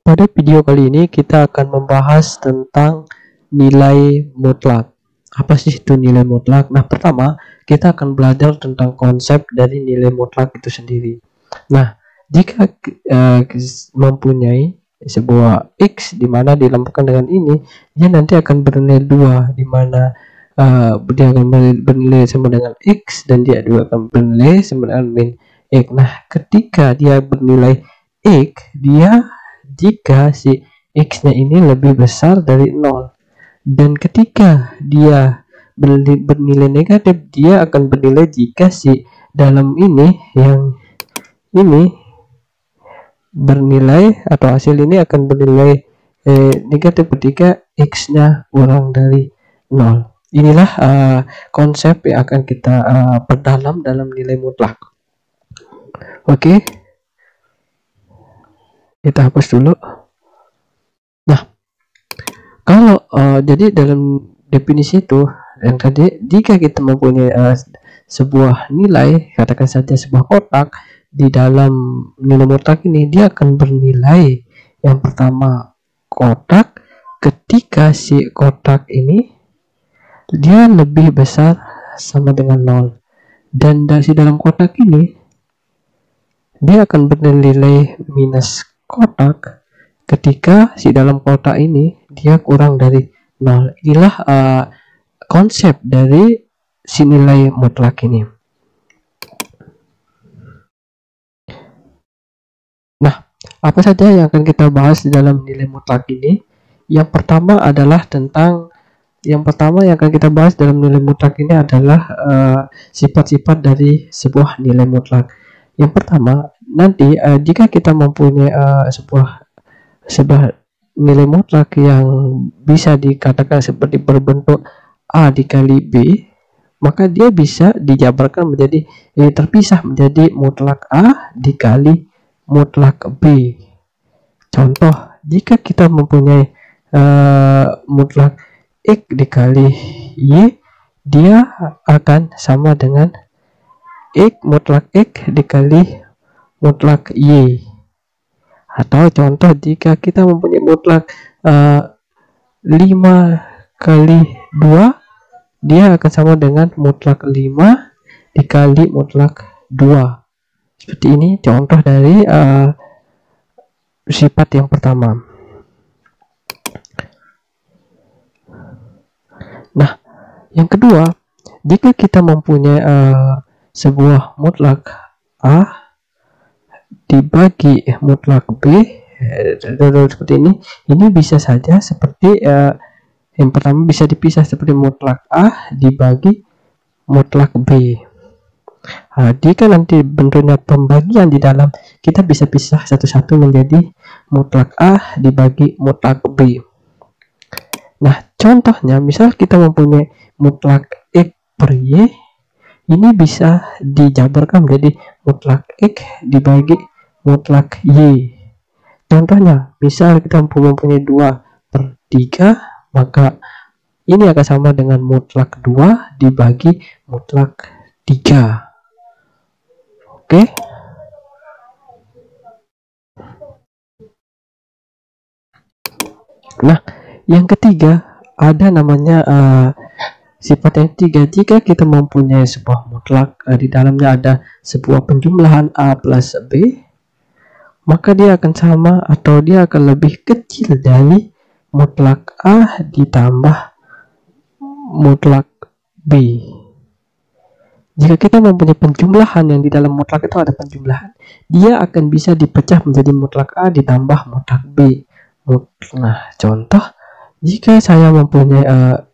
Pada video kali ini kita akan membahas tentang nilai mutlak. Apa sih itu nilai mutlak? Nah, pertama kita akan belajar tentang konsep dari nilai mutlak itu sendiri. Nah, jika mempunyai sebuah x di mana dilambangkan dengan ini, dia nanti akan bernilai 2, di mana dia akan bernilai sama dengan x dan dia juga akan bernilai sama dengan min x. Nah, ketika dia bernilai x, jika si x-nya ini lebih besar dari 0, dan ketika dia bernilai negatif, dia akan bernilai jika si dalam ini yang ini bernilai atau hasil ini akan bernilai negatif ketika x-nya kurang dari 0. Inilah konsep yang akan kita perdalam dalam nilai mutlak. Oke, kita hapus dulu. Nah, kalau jadi dalam definisi itu yang tadi, jika kita mempunyai sebuah nilai, katakan saja sebuah kotak, di dalam nilai mutlak ini dia akan bernilai yang pertama kotak ketika si kotak ini dia lebih besar sama dengan 0, dan dari dalam kotak ini dia akan bernilai minus kotak ketika si dalam kotak ini dia kurang dari 0. Inilah konsep dari si nilai mutlak ini. Nah, apa saja yang akan kita bahas di dalam nilai mutlak ini? Yang pertama yang akan kita bahas dalam nilai mutlak ini adalah sifat-sifat dari sebuah nilai mutlak. Yang pertama, nanti jika kita mempunyai sebuah nilai mutlak yang bisa dikatakan seperti berbentuk A dikali B, maka dia bisa dijabarkan menjadi terpisah menjadi mutlak A dikali mutlak B. Contoh, jika kita mempunyai mutlak X dikali Y, dia akan sama dengan mutlak X dikali mutlak Y. Atau contoh, jika kita mempunyai mutlak 5 kali 2, dia akan sama dengan mutlak 5 dikali mutlak 2. Seperti ini contoh dari sifat yang pertama. Nah, yang kedua, jika kita mempunyai sebuah mutlak A dibagi mutlak B, seperti ini bisa saja seperti yang pertama bisa dipisah seperti mutlak A dibagi mutlak B. Jika nanti bentuknya pembagian di dalam, kita bisa pisah satu-satu menjadi mutlak A dibagi mutlak B. Nah, contohnya misal kita mempunyai mutlak X per Y, ini bisa dijabarkan menjadi mutlak X dibagi mutlak Y. Contohnya, misal kita mempunyai 2/3, maka ini akan sama dengan mutlak 2 dibagi mutlak 3. Oke. Nah, yang ketiga ada namanya sifat yang ketiga. Jika kita mempunyai sebuah mutlak di dalamnya ada sebuah penjumlahan A plus B, maka dia akan sama atau dia akan lebih kecil dari mutlak A ditambah mutlak B. Jika kita mempunyai penjumlahan yang di dalam mutlak itu ada penjumlahan, dia akan bisa dipecah menjadi mutlak A ditambah mutlak B. Nah, contoh, jika saya mempunyai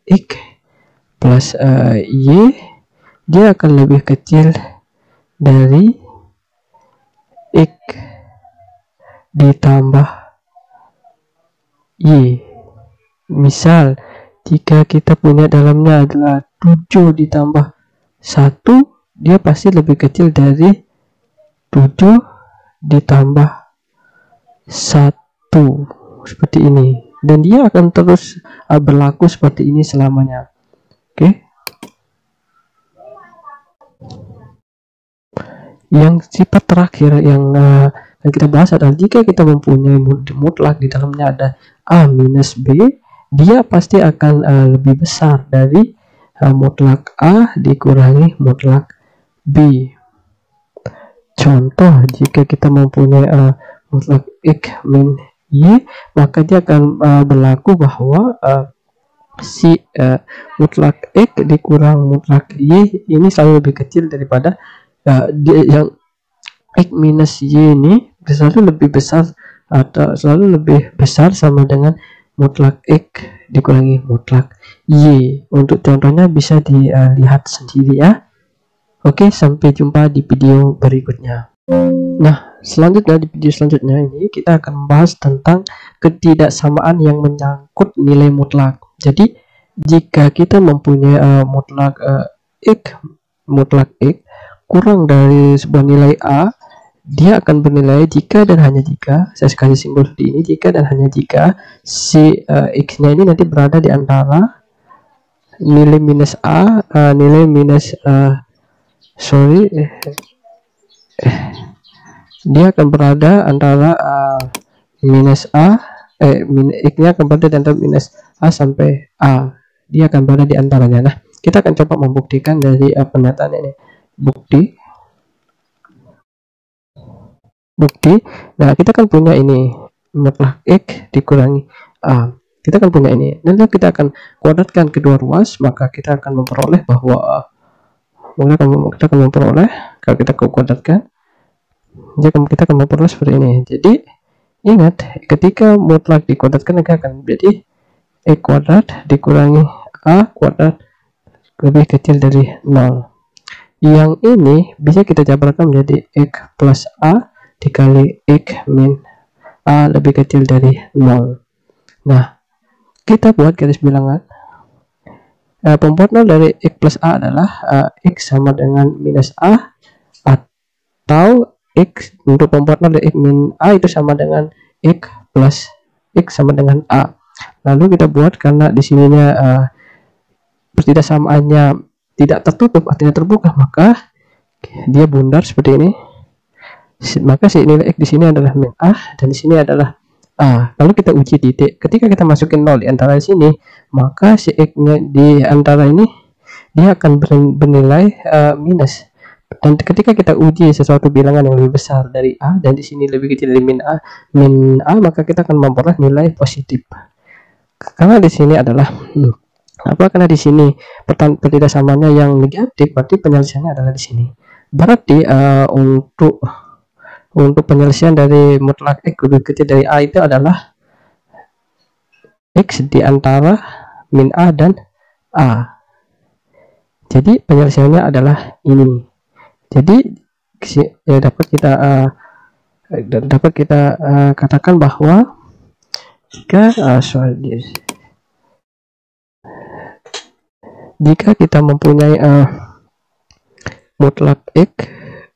X plus Y, dia akan lebih kecil dari X ditambah Y. Misal, jika kita punya dalamnya adalah 7 ditambah 1, dia pasti lebih kecil dari 7 ditambah 1, seperti ini, dan dia akan terus berlaku seperti ini selamanya. Oke. Yang sifat terakhir yang yang kita bahas adalah jika kita mempunyai mutlak di dalamnya ada A minus B, dia pasti akan lebih besar dari mutlak A dikurangi mutlak B. Contoh, jika kita mempunyai mutlak X min Y, maka dia akan berlaku bahwa si mutlak X dikurang mutlak Y ini selalu lebih kecil daripada yang X minus Y ini selalu lebih besar atau selalu lebih besar sama dengan mutlak X dikurangi mutlak Y. Untuk contohnya bisa dilihat sendiri ya. Oke, sampai jumpa di video berikutnya. Nah, selanjutnya di video selanjutnya ini kita akan membahas tentang ketidaksamaan yang menyangkut nilai mutlak. Jadi, jika kita mempunyai mutlak X kurang dari sebuah nilai A, dia akan bernilai jika dan hanya jika, saya kasih simbol seperti ini, jika dan hanya jika si X-nya ini nanti berada di antara nilai minus A, nilai minus dia akan berada antara minus A, X-nya akan berada di antara minus A sampai A. Dia akan berada di antaranya. Nah, kita akan coba membuktikan dari pernyataan ini. Bukti. Nah, kita kan punya ini mutlak X dikurangi A. Kita akan punya ini. Nanti kita akan kuadratkan kedua ruas, maka kita akan memperoleh bahwa kita akan memperoleh, kalau kita kuadratkan, kita akan memperoleh seperti ini. Jadi ingat, ketika mutlak dikuadratkan maka akan menjadi X kuadrat dikurangi A kuadrat lebih kecil dari 0. Yang ini bisa kita jabarkan menjadi X plus A dikali X min A lebih kecil dari 0. Nah, kita buat garis bilangan. Pembuat 0 dari X plus A adalah X sama dengan minus A, atau X untuk pembuat 0 dari X min A itu sama dengan X plus X sama dengan A. Lalu kita buat, karena di sininya pertidaksamaannya tidak tertutup artinya terbuka, maka dia bundar seperti ini. Maka si nilai X di sini adalah min A dan di sini adalah A. Lalu kita uji titik. Ketika kita masukin 0 di antara sini, maka si X-nya di antara ini dia akan bernilai minus. Dan ketika kita uji sesuatu bilangan yang lebih besar dari A dan di sini lebih kecil dari min A, maka kita akan memperoleh nilai positif. Karena di sini adalah karena di sini pertidaksamaannya yang negatif, berarti penyelesaiannya adalah di sini. Berarti untuk penyelesaian dari mutlak X lebih kecil dari A itu adalah X di antara min A dan A. Jadi penyelesaiannya adalah ini. Jadi ya, dapat kita katakan bahwa jika kita mempunyai mutlak X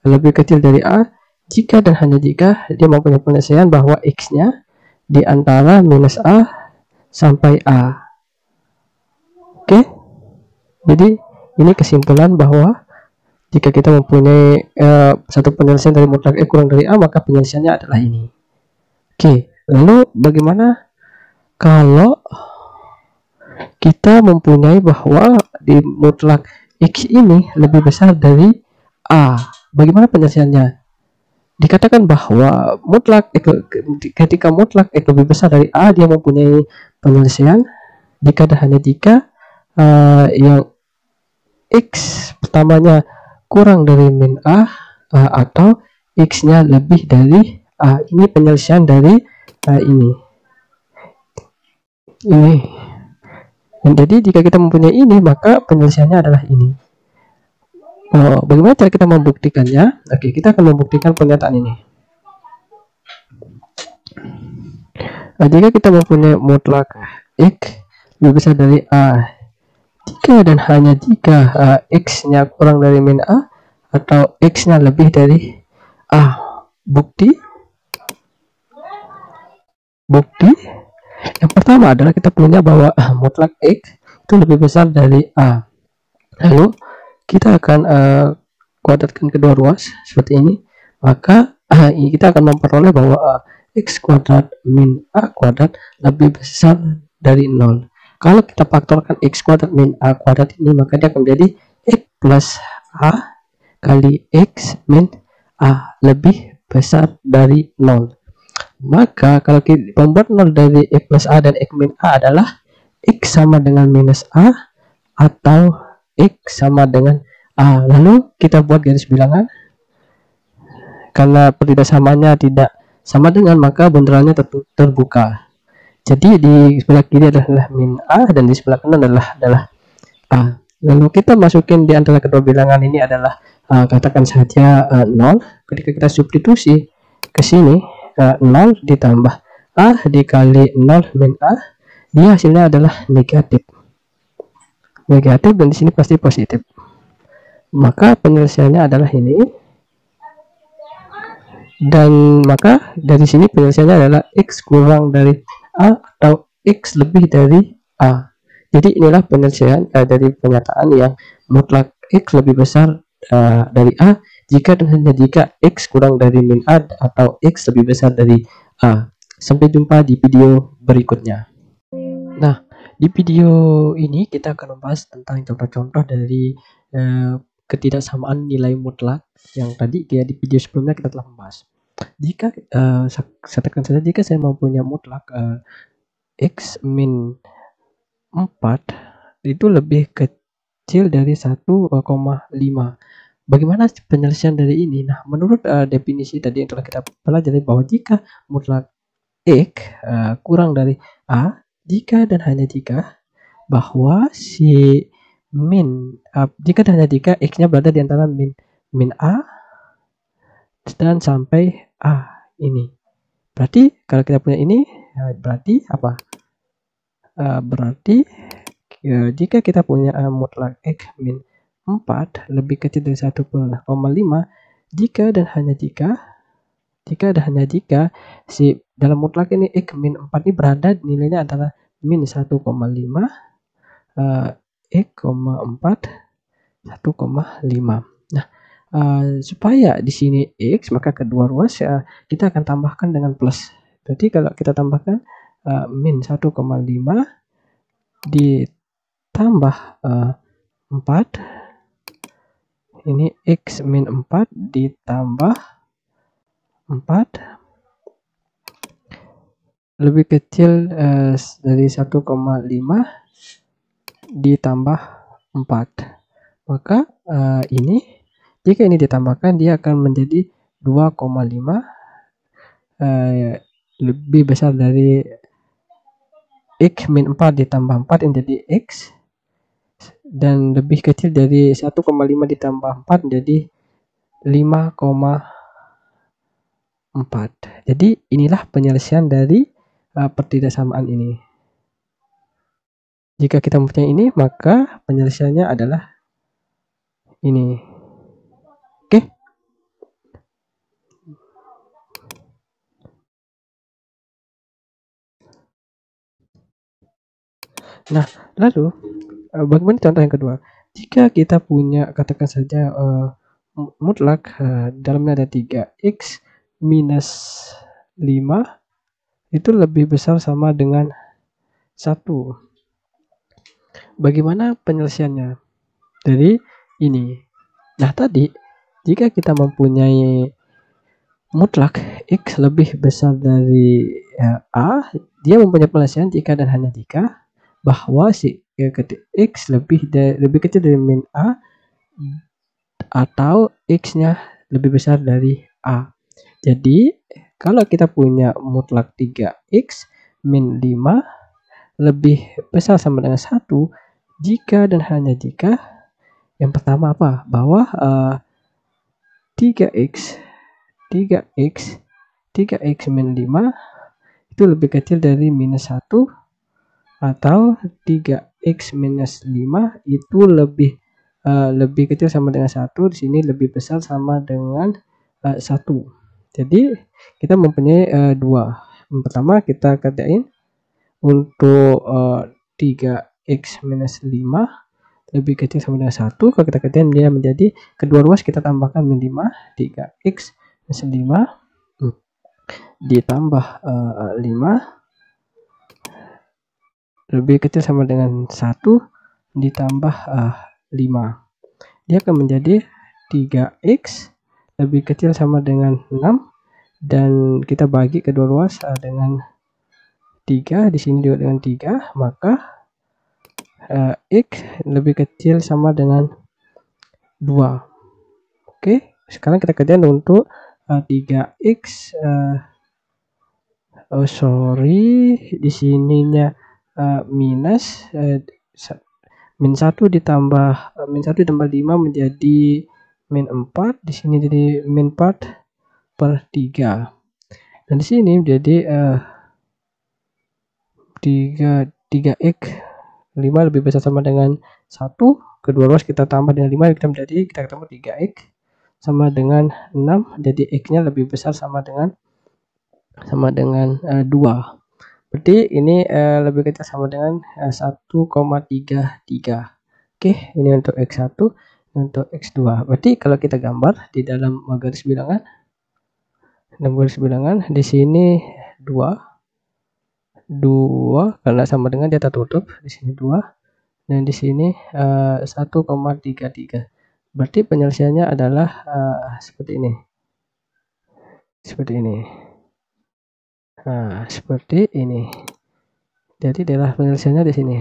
lebih kecil dari A, jika dan hanya jika dia mempunyai penyelesaian bahwa X-nya di antara minus A sampai A. Oke, jadi ini kesimpulan bahwa jika kita mempunyai satu penyelesaian dari mutlak X kurang dari A, maka penyelesaiannya adalah ini. Oke, lalu bagaimana kalau kita mempunyai bahwa di mutlak X ini lebih besar dari A? Bagaimana penyelesaiannya? Dikatakan bahwa ketika mutlak X lebih besar dari A, dia mempunyai penyelesaian jika dan hanya jika yang X pertamanya kurang dari min A, atau X-nya lebih dari A. Ini penyelesaian dari ini. Dan jadi jika kita mempunyai ini, maka penyelesaiannya adalah ini. Bagaimana cara kita membuktikannya? Oke, kita akan membuktikan pernyataan ini. Jika kita mempunyai mutlak X lebih besar dari A, jika dan hanya jika X-nya kurang dari min A atau X-nya lebih dari A. Bukti yang pertama adalah kita punya bahwa mutlak X itu lebih besar dari A. Lalu kita akan kuadratkan kedua ruas seperti ini, maka Ini kita akan memperoleh bahwa x kuadrat min a kuadrat lebih besar dari 0. Kalau kita faktorkan x kuadrat min a kuadrat ini, maka dia akan menjadi x plus a kali x min a lebih besar dari 0. Maka kalau kita membuat 0 dari x plus a dan x min a adalah x sama dengan minus a atau x sama dengan a. Lalu kita buat garis bilangan. Karena pertidaksamanya tidak sama dengan, maka bunderannya terbuka. Jadi di sebelah kiri adalah min a dan di sebelah kanan adalah a. Lalu kita masukin di antara kedua bilangan ini adalah katakan saja 0. Ketika kita substitusi ke sini, 0 ditambah a dikali 0 min a, dia hasilnya adalah negatif dan di sini pasti positif. Maka penyelesaiannya adalah ini, dan maka dari sini penyelesaiannya adalah x kurang dari a atau x lebih dari a. Jadi inilah penyelesaian dari pernyataan yang mutlak x lebih besar dari a jika dan hanya jika x kurang dari min a atau x lebih besar dari a. Sampai jumpa di video berikutnya. Nah, di video ini kita akan membahas tentang contoh-contoh dari ketidaksamaan nilai mutlak yang tadi di video sebelumnya kita telah membahas. Jika katakan saja jika saya mempunyai mutlak x min 4 itu lebih kecil dari 1,5. Bagaimana penyelesaian dari ini? Nah, menurut definisi tadi yang telah kita pelajari, bahwa jika mutlak x kurang dari a, jika dan hanya jika bahwa si min jika dan hanya jika x-nya berada di antara min a dan sampai a ini. Berarti kalau kita punya ini, berarti apa? Berarti jika kita punya mutlak x min 4 lebih kecil dari 1,5, jika dan hanya jika si dalam mutlak ini x min 4 ini berada nilainya adalah min 1,5 x, 4 1,5. Nah, supaya di sini x, maka kedua ruas kita akan tambahkan dengan plus. Jadi kalau kita tambahkan min 1,5 ditambah 4, ini x min 4 ditambah 4 lebih kecil dari 1,5 ditambah 4. Maka ini jika ini ditambahkan, dia akan menjadi 2,5 lebih besar dari x min 4 ditambah 4 yang jadi x, dan lebih kecil dari 1,5 ditambah 4 menjadi 5,4. Jadi inilah penyelesaian dari pertidaksamaan ini. Jika kita mempunyai ini, maka penyelesaiannya adalah ini. Oke. Nah, lalu bagaimana contoh yang kedua? Jika kita punya, katakan saja mutlak dalamnya ada 3x minus 5 itu lebih besar sama dengan 1. Bagaimana penyelesaiannya? Dari ini. Nah, tadi jika kita mempunyai mutlak x lebih besar dari a, dia mempunyai penyelesaian jika dan hanya jika bahwa si x lebih kecil dari min a atau x-nya lebih besar dari a. Jadi kalau kita punya mutlak 3x min 5 lebih besar sama dengan 1 jika dan hanya jika yang pertama apa? Bahwa 3x min 5 itu lebih kecil dari minus 1, atau 3x minus 5 itu lebih kecil sama dengan 1, di sini lebih besar sama dengan 1. Jadi kita mempunyai dua. Yang pertama kita kerjain untuk 3x minus 5 lebih kecil sama dengan 1. Kalau kita kerjain dia menjadi kedua ruas kita tambahkan min 5, 3x minus ditambah 5 lebih kecil sama dengan 1 ditambah 5. Dia akan menjadi 3x lebih kecil sama dengan 6, dan kita bagi kedua ruas dengan 3, di sini juga dengan 3, maka x lebih kecil sama dengan 2. Oke, sekarang kita kerjakan untuk 3x di sininya minus min 1 ditambah min 1 ditambah 5 menjadi min 4, di sini jadi min 4/3, dan di sini menjadi 3x 5 lebih besar sama dengan 1, kedua ruas kita tambah dengan 5, kita ketemu 3x sama dengan 6, jadi x nya lebih besar sama dengan 2. Berarti ini lebih kecil sama dengan 1,33. Oke, ini untuk x1, untuk x2. Berarti kalau kita gambar di dalam garis bilangan, di sini 2 karena sama dengan dia tertutup, di sini 2, dan di sini 1,33. Berarti penyelesaiannya adalah seperti ini. Nah, seperti ini. Jadi adalah penyelesaiannya di sini.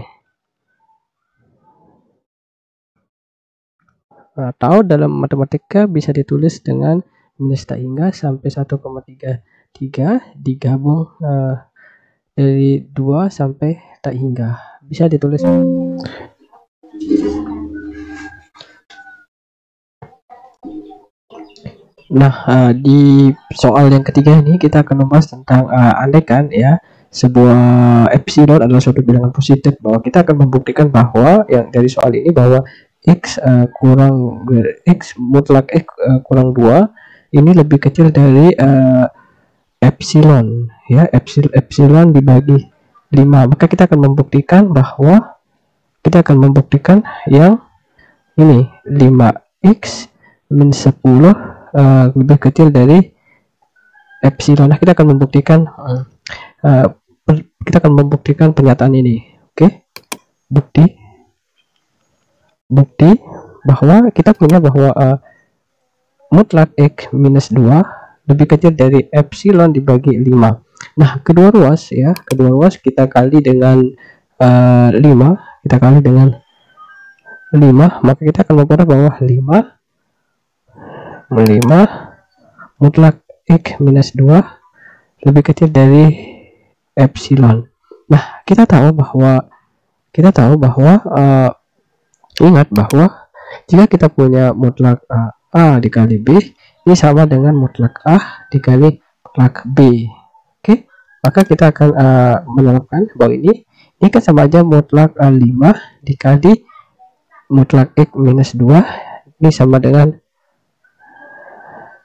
Atau dalam matematika bisa ditulis dengan minus tak hingga sampai 1,33 digabung dari 2 sampai tak hingga. Bisa ditulis. Nah, di soal yang ketiga ini kita akan membahas tentang andaikan ya sebuah epsilon adalah suatu bilangan positif, bahwa kita akan membuktikan bahwa yang dari soal ini bahwa x mutlak x kurang 2 ini lebih kecil dari epsilon ya, epsilon dibagi 5. Maka kita akan membuktikan bahwa yang ini 5x min 10 lebih kecil dari epsilon. Nah, kita akan membuktikan pernyataan ini. Oke, bukti bahwa kita punya bahwa mutlak x minus 2 lebih kecil dari epsilon dibagi 5. Nah, kedua ruas kita kali dengan 5, maka kita akan memperoleh bahwa 5 mutlak x minus 2 lebih kecil dari epsilon. Nah, kita tahu bahwa ingat bahwa jika kita punya mutlak A dikali B ini sama dengan mutlak A dikali mutlak B. Oke, maka kita akan menerapkan bahwa ini kan sama aja mutlak 5 dikali mutlak x minus 2 ini sama dengan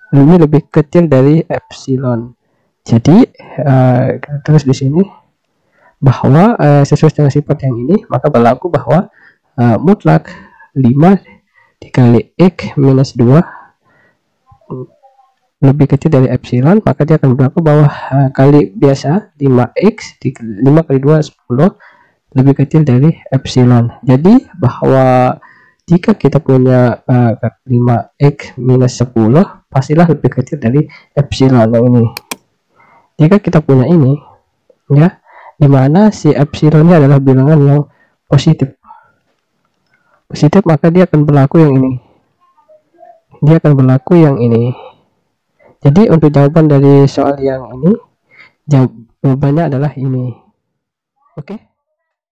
ini lebih kecil dari epsilon. Jadi terus di sini bahwa sesuai dengan sifat yang ini, maka berlaku bahwa mutlak 5 dikali x minus 2 lebih kecil dari epsilon, maka dia akan berlaku bahwa kali biasa 5x 5 kali 2 10 lebih kecil dari epsilon. Jadi bahwa jika kita punya 5x minus 10 pastilah lebih kecil dari epsilon yang ini. Jika kita punya ini ya, dimana si epsilonnya adalah bilangan yang positif, maka dia akan berlaku yang ini. Jadi untuk jawaban dari soal yang ini, jawabannya adalah ini. Oke.